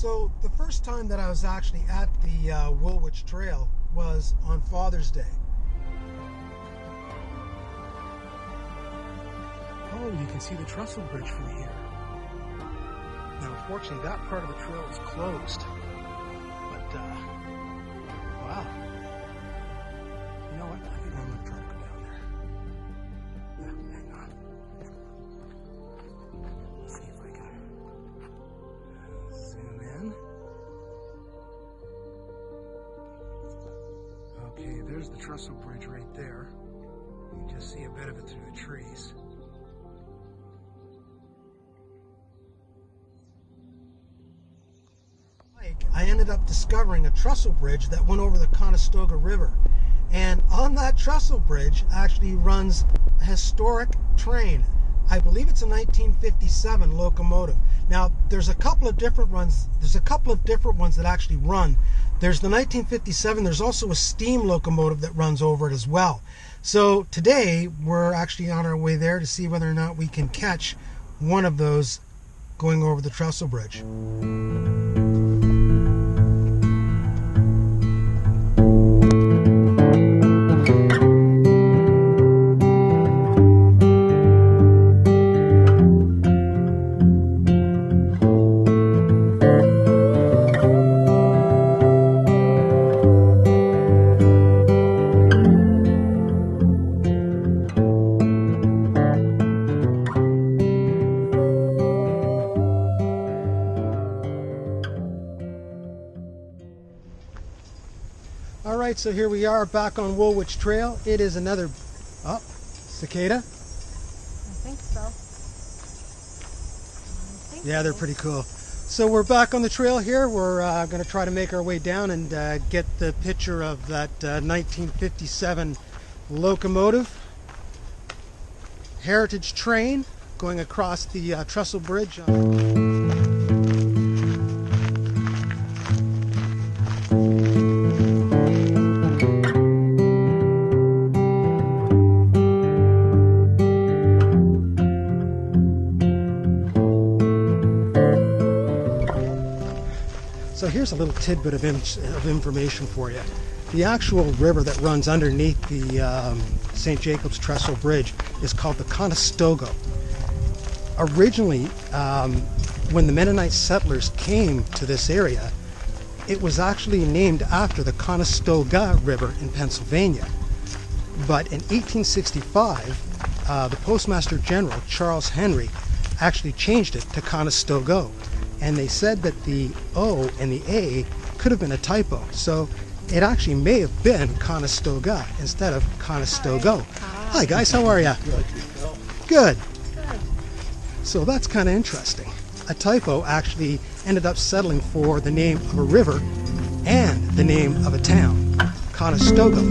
So the first time that I was actually at the Woolwich Trail was on Father's Day. Oh, you can see the trestle bridge from here. Now, unfortunately, that part of the trail is closed. But, wow. You know what? I think I'm going to try to go down there. Yeah, hang on. Let's see if I can zoom in. Okay, there's the trestle bridge right there. You can just see a bit of it through the trees. I ended up discovering a trestle bridge that went over the Conestoga River. And on that trestle bridge actually runs a historic train. I believe it's a 1957 locomotive. Now, there's a couple of different ones. There's a couple of different ones that actually run. There's the 1957. There's also a steam locomotive that runs over it as well. So today we're actually on our way there to see whether or not we can catch one of those going over the trestle bridge. Alright, so here we are back on Woolwich Trail. It is another, cicada? I think so. Yeah, they're pretty cool. So we're back on the trail here. We're going to try to make our way down and get the picture of that 1957 locomotive heritage train going across the trestle bridge. So here's a little tidbit of information for you. The actual river that runs underneath the St. Jacob's Trestle Bridge is called the Conestoga. Originally, when the Mennonite settlers came to this area, it was actually named after the River in Pennsylvania. But in 1865, the Postmaster General, Charles Henry, actually changed it to Conestoga. And they said that the O and the A could have been a typo. So it actually may have been Conestoga instead of Conestoga. Hi guys, how are you? Good. So that's kind of interesting. A typo actually ended up settling for the name of a river and the name of a town, Conestoga.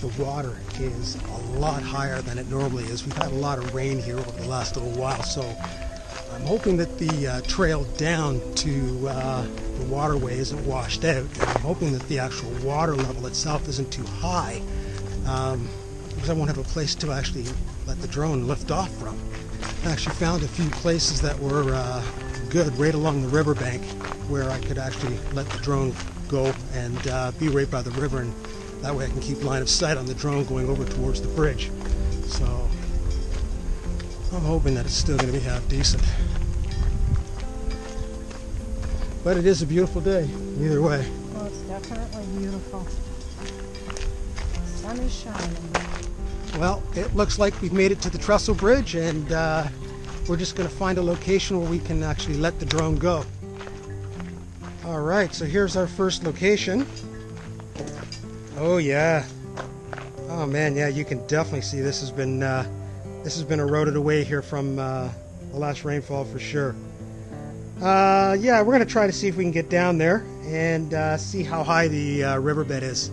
The water is a lot higher than it normally is. We've had a lot of rain here over the last little while, so I'm hoping that the trail down to the waterway isn't washed out. I'm hoping that the actual water level itself isn't too high, because I won't have a place to actually let the drone lift off from. I actually found a few places that were good right along the riverbank where I could actually let the drone go and be right by the river, and that way I can keep line of sight on the drone going over towards the bridge. So I'm hoping that it's still going to be half decent. But it is a beautiful day, either way. Well, it's definitely beautiful. The sun is shining. Well, it looks like we've made it to the trestle bridge, and we're just going to find a location where we can actually let the drone go. Alright, so here's our first location. Oh yeah. Oh man, yeah, you can definitely see this has been eroded away here from the last rainfall for sure. Yeah, we're going to try to see if we can get down there and see how high the riverbed is.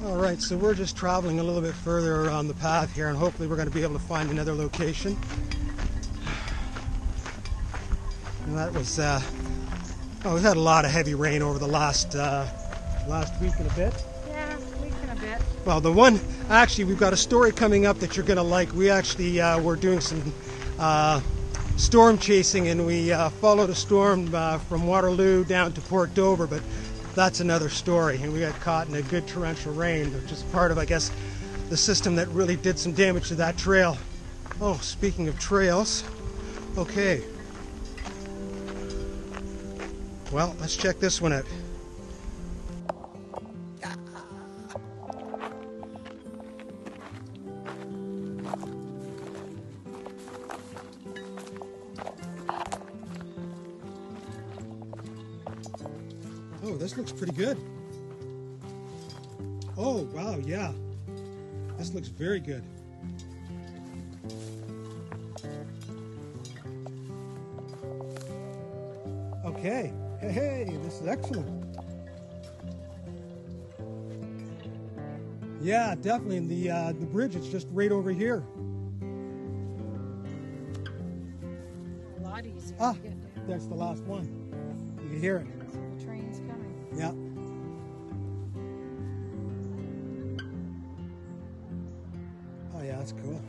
Alright, so we're just traveling a little bit further around the path here, and hopefully we're going to be able to find another location. And that was, we've had a lot of heavy rain over the last week and a bit. Yeah, week and a bit. Well, actually, we've got a story coming up that you're going to like. We actually were doing some storm chasing, and we followed a storm from Waterloo down to Port Dover, but that's another story. And we got caught in a good torrential rain, which is part of, I guess, the system that really did some damage to that trail. Oh, speaking of trails, okay. Well, let's check this one out. Oh, this looks pretty good. Oh, wow, yeah. This looks very good. Okay. Hey, this is excellent. Yeah, definitely. And the bridge is just right over here. A lot easier Ah, to get down. that's the last one. You can hear it. The train's coming. Yeah. Oh yeah, that's cool.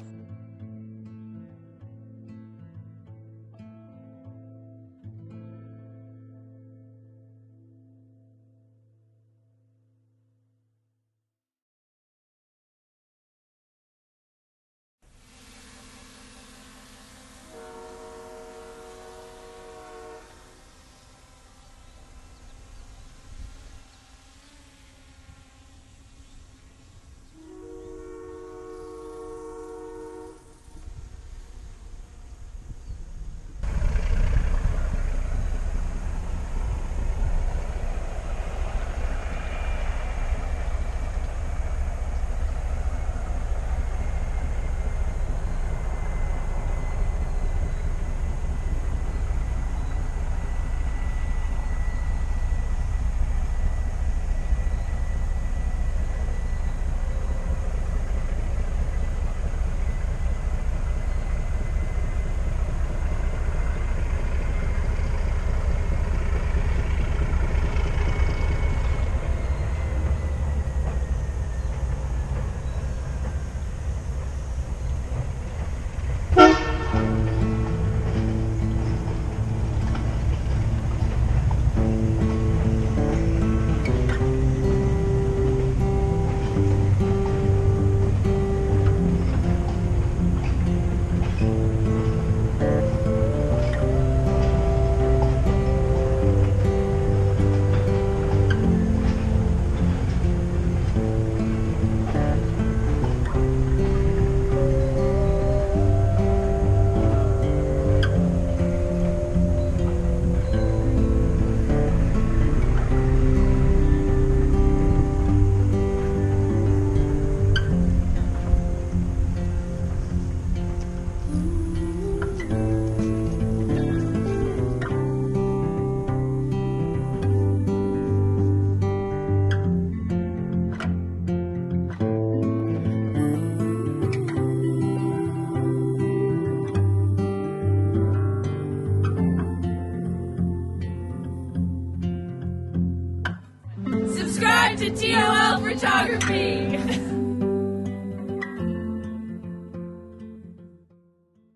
to TOL Photography.